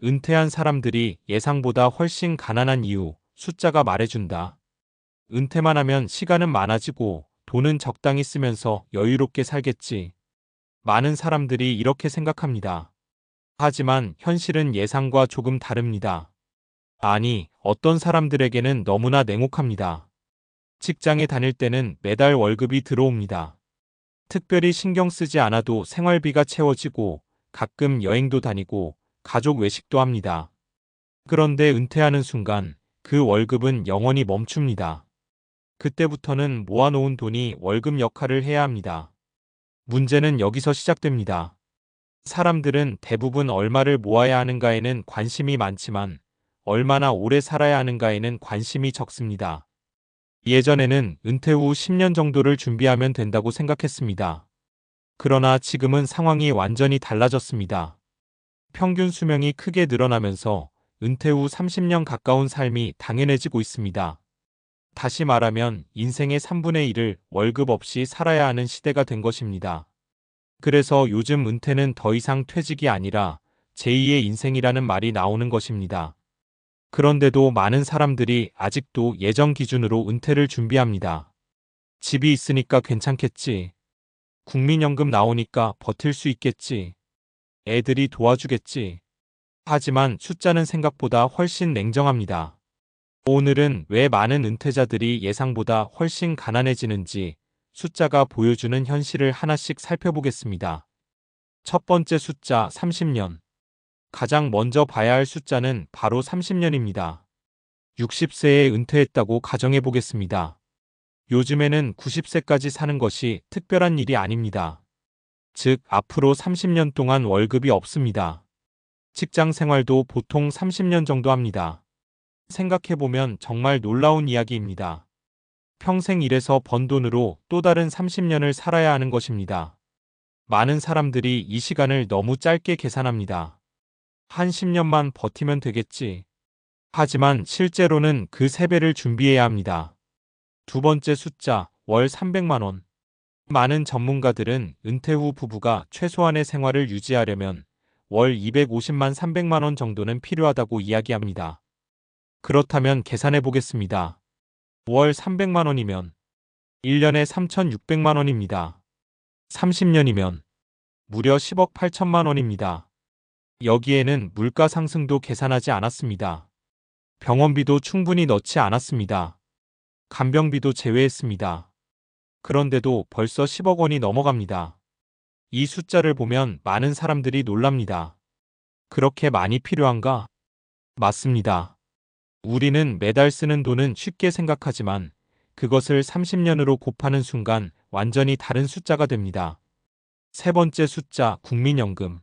은퇴한 사람들이 예상보다 훨씬 가난한 이유, 숫자가 말해준다. 은퇴만 하면 시간은 많아지고 돈은 적당히 쓰면서 여유롭게 살겠지. 많은 사람들이 이렇게 생각합니다. 하지만 현실은 예상과 조금 다릅니다. 아니, 어떤 사람들에게는 너무나 냉혹합니다. 직장에 다닐 때는 매달 월급이 들어옵니다. 특별히 신경 쓰지 않아도 생활비가 채워지고 가끔 여행도 다니고 가족 외식도 합니다. 그런데 은퇴하는 순간 그 월급은 영원히 멈춥니다. 그때부터는 모아놓은 돈이 월급 역할을 해야 합니다. 문제는 여기서 시작됩니다. 사람들은 대부분 얼마를 모아야 하는가에는 관심이 많지만 얼마나 오래 살아야 하는가에는 관심이 적습니다. 예전에는 은퇴 후 10년 정도를 준비하면 된다고 생각했습니다. 그러나 지금은 상황이 완전히 달라졌습니다. 평균 수명이 크게 늘어나면서 은퇴 후 30년 가까운 삶이 당연해지고 있습니다. 다시 말하면 인생의 3분의 1을 월급 없이 살아야 하는 시대가 된 것입니다. 그래서 요즘 은퇴는 더 이상 퇴직이 아니라 제2의 인생이라는 말이 나오는 것입니다. 그런데도 많은 사람들이 아직도 예전 기준으로 은퇴를 준비합니다. 집이 있으니까 괜찮겠지. 국민연금 나오니까 버틸 수 있겠지. 애들이 도와주겠지. 하지만 숫자는 생각보다 훨씬 냉정합니다. 오늘은 왜 많은 은퇴자들이 예상보다 훨씬 가난해지는지 숫자가 보여주는 현실을 하나씩 살펴보겠습니다. 첫 번째 숫자 30년. 가장 먼저 봐야 할 숫자는 바로 30년입니다. 60세에 은퇴했다고 가정해 보겠습니다. 요즘에는 90세까지 사는 것이 특별한 일이 아닙니다. 즉, 앞으로 30년 동안 월급이 없습니다. 직장 생활도 보통 30년 정도 합니다. 생각해보면 정말 놀라운 이야기입니다. 평생 일해서 번 돈으로 또 다른 30년을 살아야 하는 것입니다. 많은 사람들이 이 시간을 너무 짧게 계산합니다. 한 10년만 버티면 되겠지. 하지만 실제로는 그 3배를 준비해야 합니다. 두 번째 숫자, 월 300만 원. 많은 전문가들은 은퇴 후 부부가 최소한의 생활을 유지하려면 월 250만 300만 원 정도는 필요하다고 이야기합니다. 그렇다면 계산해 보겠습니다. 월 300만 원이면 1년에 3,600만 원입니다. 30년이면 무려 10억 8천만 원입니다. 여기에는 물가 상승도 계산하지 않았습니다. 병원비도 충분히 넣지 않았습니다. 간병비도 제외했습니다. 그런데도 벌써 10억 원이 넘어갑니다. 이 숫자를 보면 많은 사람들이 놀랍니다. 그렇게 많이 필요한가? 맞습니다. 우리는 매달 쓰는 돈은 쉽게 생각하지만 그것을 30년으로 곱하는 순간 완전히 다른 숫자가 됩니다. 세 번째 숫자, 국민연금.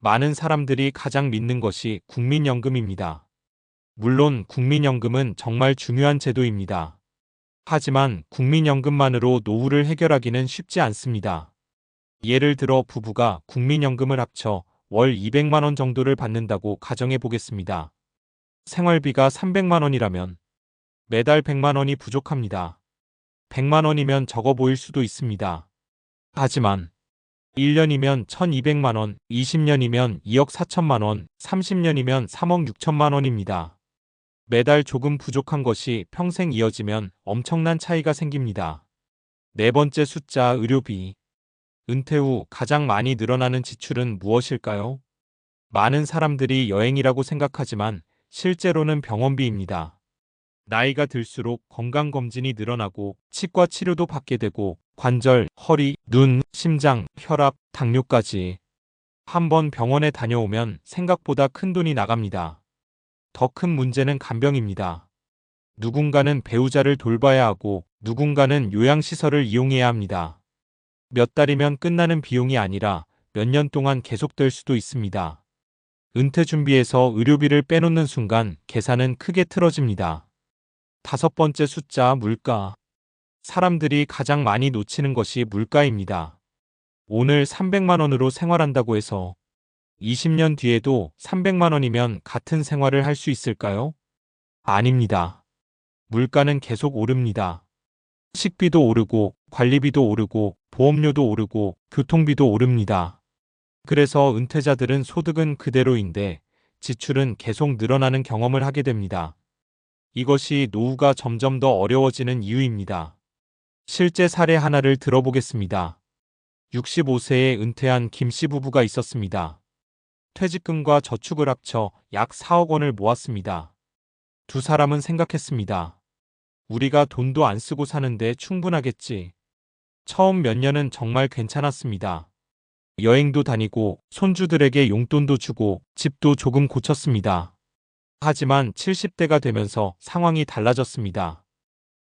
많은 사람들이 가장 믿는 것이 국민연금입니다. 물론 국민연금은 정말 중요한 제도입니다. 하지만 국민연금만으로 노후를 해결하기는 쉽지 않습니다. 예를 들어 부부가 국민연금을 합쳐 월 200만 원 정도를 받는다고 가정해 보겠습니다. 생활비가 300만 원이라면 매달 100만 원이 부족합니다. 100만 원이면 적어 보일 수도 있습니다. 하지만 1년이면 1200만 원, 20년이면 2억 4천만 원, 30년이면 3억 6천만 원입니다. 매달 조금 부족한 것이 평생 이어지면 엄청난 차이가 생깁니다. 네 번째 숫자, 의료비. 은퇴 후 가장 많이 늘어나는 지출은 무엇일까요? 많은 사람들이 여행이라고 생각하지만 실제로는 병원비입니다. 나이가 들수록 건강검진이 늘어나고 치과 치료도 받게 되고 관절, 허리, 눈, 심장, 혈압, 당뇨까지 한번 병원에 다녀오면 생각보다 큰 돈이 나갑니다. 더 큰 문제는 간병입니다. 누군가는 배우자를 돌봐야 하고 누군가는 요양시설을 이용해야 합니다. 몇 달이면 끝나는 비용이 아니라 몇 년 동안 계속될 수도 있습니다. 은퇴 준비에서 의료비를 빼놓는 순간 계산은 크게 틀어집니다. 다섯 번째 숫자, 물가. 사람들이 가장 많이 놓치는 것이 물가입니다. 오늘 300만 원으로 생활한다고 해서 20년 뒤에도 300만 원이면 같은 생활을 할 수 있을까요? 아닙니다. 물가는 계속 오릅니다. 식비도 오르고 관리비도 오르고 보험료도 오르고 교통비도 오릅니다. 그래서 은퇴자들은 소득은 그대로인데 지출은 계속 늘어나는 경험을 하게 됩니다. 이것이 노후가 점점 더 어려워지는 이유입니다. 실제 사례 하나를 들어보겠습니다. 65세에 은퇴한 김 씨 부부가 있었습니다. 퇴직금과 저축을 합쳐 약 4억 원을 모았습니다. 두 사람은 생각했습니다. 우리가 돈도 안 쓰고 사는데 충분하겠지. 처음 몇 년은 정말 괜찮았습니다. 여행도 다니고 손주들에게 용돈도 주고 집도 조금 고쳤습니다. 하지만 70대가 되면서 상황이 달라졌습니다.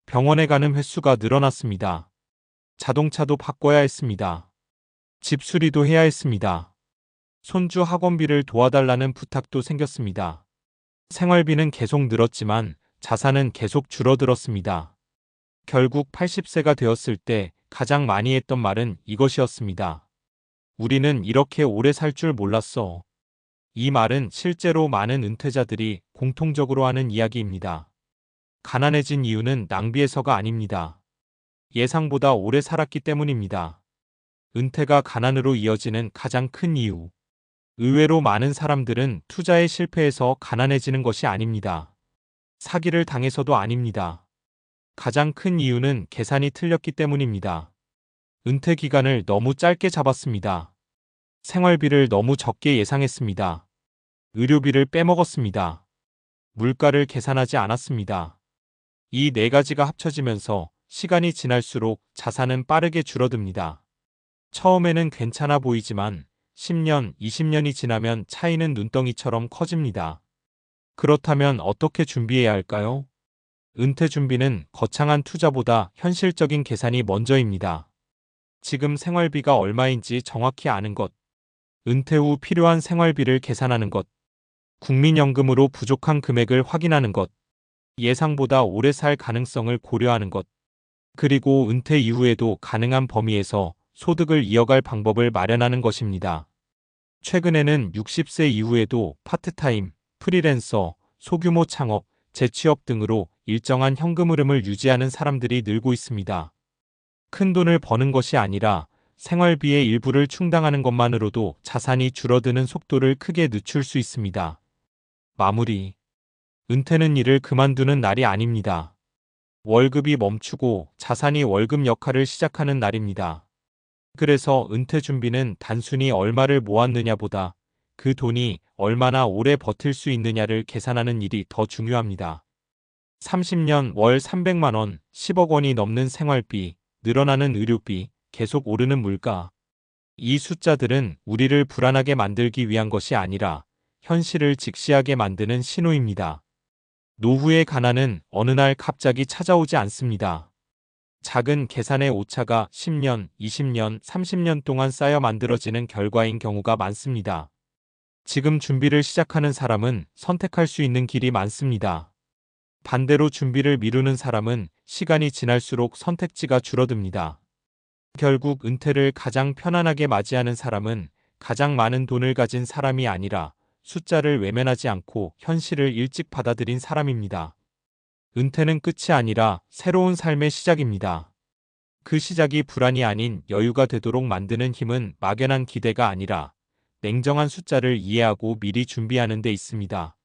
병원에 가는 횟수가 늘어났습니다. 자동차도 바꿔야 했습니다. 집 수리도 해야 했습니다. 손주 학원비를 도와달라는 부탁도 생겼습니다. 생활비는 계속 늘었지만 자산은 계속 줄어들었습니다. 결국 80세가 되었을 때 가장 많이 했던 말은 이것이었습니다. 우리는 이렇게 오래 살 줄 몰랐어. 이 말은 실제로 많은 은퇴자들이 공통적으로 하는 이야기입니다. 가난해진 이유는 낭비해서가 아닙니다. 예상보다 오래 살았기 때문입니다. 은퇴가 가난으로 이어지는 가장 큰 이유. 의외로 많은 사람들은 투자에 실패해서 가난해지는 것이 아닙니다. 사기를 당해서도 아닙니다. 가장 큰 이유는 계산이 틀렸기 때문입니다. 은퇴 기간을 너무 짧게 잡았습니다. 생활비를 너무 적게 예상했습니다. 의료비를 빼먹었습니다. 물가를 계산하지 않았습니다. 이 네 가지가 합쳐지면서 시간이 지날수록 자산은 빠르게 줄어듭니다. 처음에는 괜찮아 보이지만 10년, 20년이 지나면 차이는 눈덩이처럼 커집니다. 그렇다면 어떻게 준비해야 할까요? 은퇴 준비는 거창한 투자보다 현실적인 계산이 먼저입니다. 지금 생활비가 얼마인지 정확히 아는 것, 은퇴 후 필요한 생활비를 계산하는 것, 국민연금으로 부족한 금액을 확인하는 것, 예상보다 오래 살 가능성을 고려하는 것, 그리고 은퇴 이후에도 가능한 범위에서 소득을 이어갈 방법을 마련하는 것입니다. 최근에는 60세 이후에도 파트타임, 프리랜서, 소규모 창업, 재취업 등으로 일정한 현금 흐름을 유지하는 사람들이 늘고 있습니다. 큰 돈을 버는 것이 아니라 생활비의 일부를 충당하는 것만으로도 자산이 줄어드는 속도를 크게 늦출 수 있습니다. 마무리. 은퇴는 일을 그만두는 날이 아닙니다. 월급이 멈추고 자산이 월급 역할을 시작하는 날입니다. 그래서 은퇴 준비는 단순히 얼마를 모았느냐보다 그 돈이 얼마나 오래 버틸 수 있느냐를 계산하는 일이 더 중요합니다. 30년 월 300만 원, 10억 원이 넘는 생활비, 늘어나는 의료비, 계속 오르는 물가. 이 숫자들은 우리를 불안하게 만들기 위한 것이 아니라 현실을 직시하게 만드는 신호입니다. 노후의 가난은 어느 날 갑자기 찾아오지 않습니다. 작은 계산의 오차가 10년, 20년, 30년 동안 쌓여 만들어지는 결과인 경우가 많습니다. 지금 준비를 시작하는 사람은 선택할 수 있는 길이 많습니다. 반대로 준비를 미루는 사람은 시간이 지날수록 선택지가 줄어듭니다. 결국 은퇴를 가장 편안하게 맞이하는 사람은 가장 많은 돈을 가진 사람이 아니라 숫자를 외면하지 않고 현실을 일찍 받아들인 사람입니다. 은퇴는 끝이 아니라 새로운 삶의 시작입니다. 그 시작이 불안이 아닌 여유가 되도록 만드는 힘은 막연한 기대가 아니라 냉정한 숫자를 이해하고 미리 준비하는 데 있습니다.